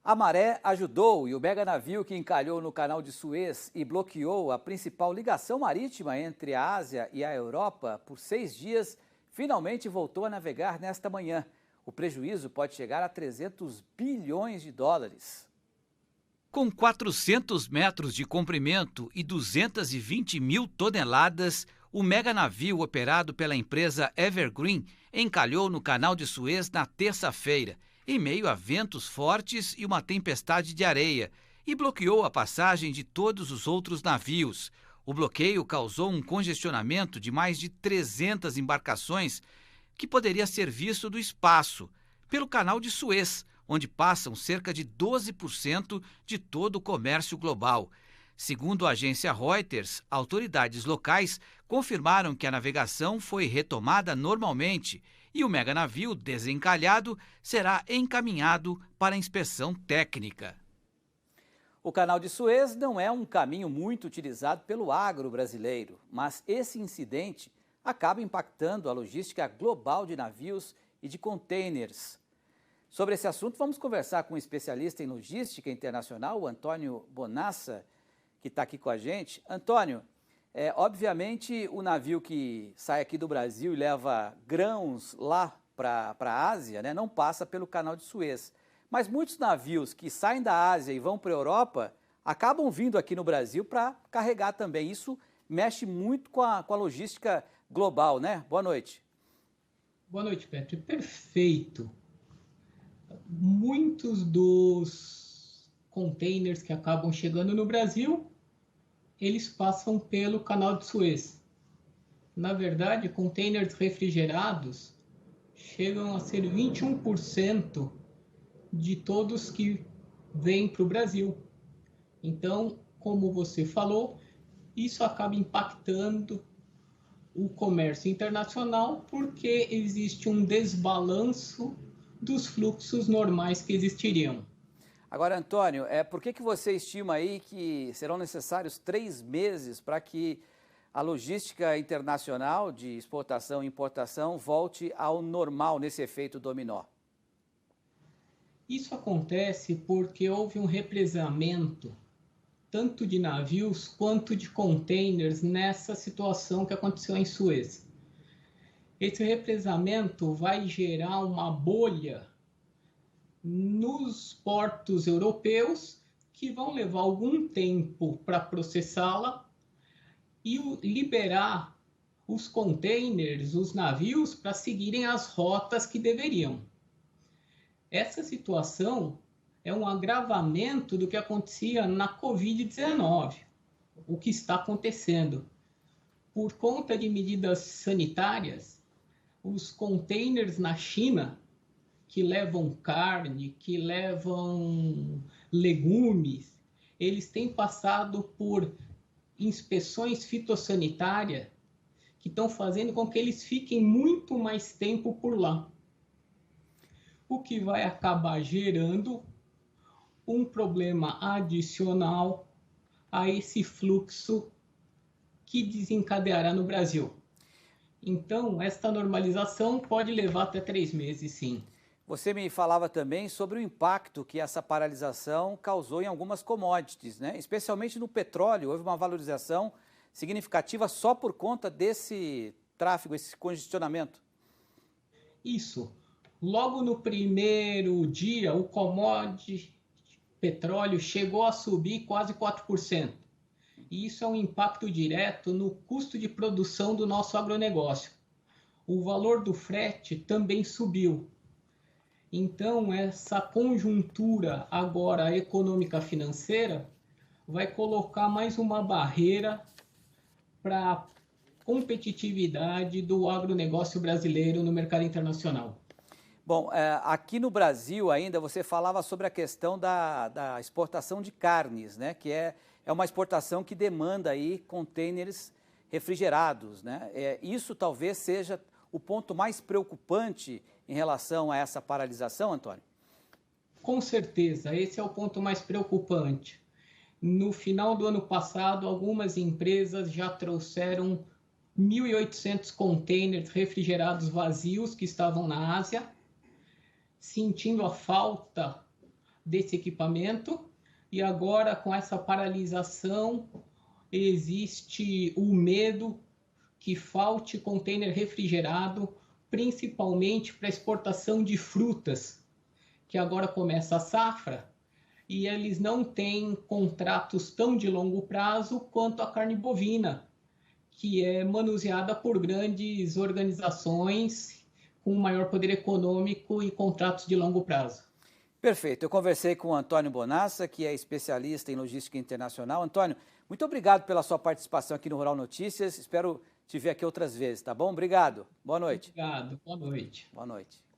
A maré ajudou e o mega navio que encalhou no canal de Suez e bloqueou a principal ligação marítima entre a Ásia e a Europa por 6 dias, finalmente voltou a navegar nesta manhã. O prejuízo pode chegar a 300 bilhões de dólares. Com 400 metros de comprimento e 220 mil toneladas, o mega navio operado pela empresa Evergreen encalhou no canal de Suez na terça-feira, em meio a ventos fortes e uma tempestade de areia, e bloqueou a passagem de todos os outros navios. O bloqueio causou um congestionamento de mais de 300 embarcações, que poderia ser visto do espaço, pelo canal de Suez, onde passam cerca de 12% de todo o comércio global. Segundo a agência Reuters, autoridades locais confirmaram que a navegação foi retomada normalmente e o meganavio desencalhado será encaminhado para inspeção técnica. O canal de Suez não é um caminho muito utilizado pelo agro brasileiro, mas esse incidente acaba impactando a logística global de navios e de containers. Sobre esse assunto, vamos conversar com um especialista em logística internacional, o Antônio Bonassa, que está aqui com a gente. Antônio, obviamente o navio que sai aqui do Brasil e leva grãos lá para a Ásia, né, não passa pelo canal de Suez. Mas muitos navios que saem da Ásia e vão para a Europa acabam vindo aqui no Brasil para carregar também. Isso mexe muito com a logística global, né? Boa noite. Boa noite, Petri. Perfeito. Muitos dos containers que acabam chegando no Brasil, eles passam pelo canal de Suez. Na verdade, containers refrigerados chegam a ser 21% de todos que vêm para o Brasil. Então, como você falou, isso acaba impactando o comércio internacional porque existe um desbalanço dos fluxos normais que existiriam. Agora, Antônio, por que você estima aí que serão necessários 3 meses para que a logística internacional de exportação e importação volte ao normal nesse efeito dominó? Isso acontece porque houve um represamento tanto de navios quanto de containers nessa situação que aconteceu em Suez. Esse represamento vai gerar uma bolha nos portos europeus que vão levar algum tempo para processá-la e liberar os containers, os navios, para seguirem as rotas que deveriam. Essa situação é um agravamento do que acontecia na Covid-19, o que está acontecendo. Por conta de medidas sanitárias, os containers na China, que levam carne, que levam legumes, eles têm passado por inspeções fitossanitárias que estão fazendo com que eles fiquem muito mais tempo por lá. O que vai acabar gerando um problema adicional a esse fluxo que desencadeará no Brasil. Então, esta normalização pode levar até 3 meses, sim. Você me falava também sobre o impacto que essa paralisação causou em algumas commodities, né? Especialmente no petróleo, houve uma valorização significativa só por conta desse tráfego, esse congestionamento. Isso. Logo no primeiro dia, o commodity petróleo chegou a subir quase 4%. E isso é um impacto direto no custo de produção do nosso agronegócio. O valor do frete também subiu. Então, essa conjuntura agora econômica financeira vai colocar mais uma barreira para a competitividade do agronegócio brasileiro no mercado internacional. Bom, aqui no Brasil ainda você falava sobre a questão da exportação de carnes, né? Que é uma exportação que demanda aí containers refrigerados, né? Isso talvez seja o ponto mais preocupante em relação a essa paralisação, Antônio? Com certeza, esse é o ponto mais preocupante. No final do ano passado, algumas empresas já trouxeram 1.800 containers refrigerados vazios que estavam na Ásia, sentindo a falta desse equipamento, e agora com essa paralisação existe o medo que falte container refrigerado, principalmente para exportação de frutas, que agora começa a safra, e eles não têm contratos tão de longo prazo quanto a carne bovina, que é manuseada por grandes organizações com maior poder econômico e contratos de longo prazo. Perfeito. Eu conversei com o Antônio Bonassa, que é especialista em logística internacional. Antônio, muito obrigado pela sua participação aqui no Rural Notícias. Espero te ver aqui outras vezes, tá bom? Obrigado. Boa noite. Obrigado. Boa noite. Boa noite.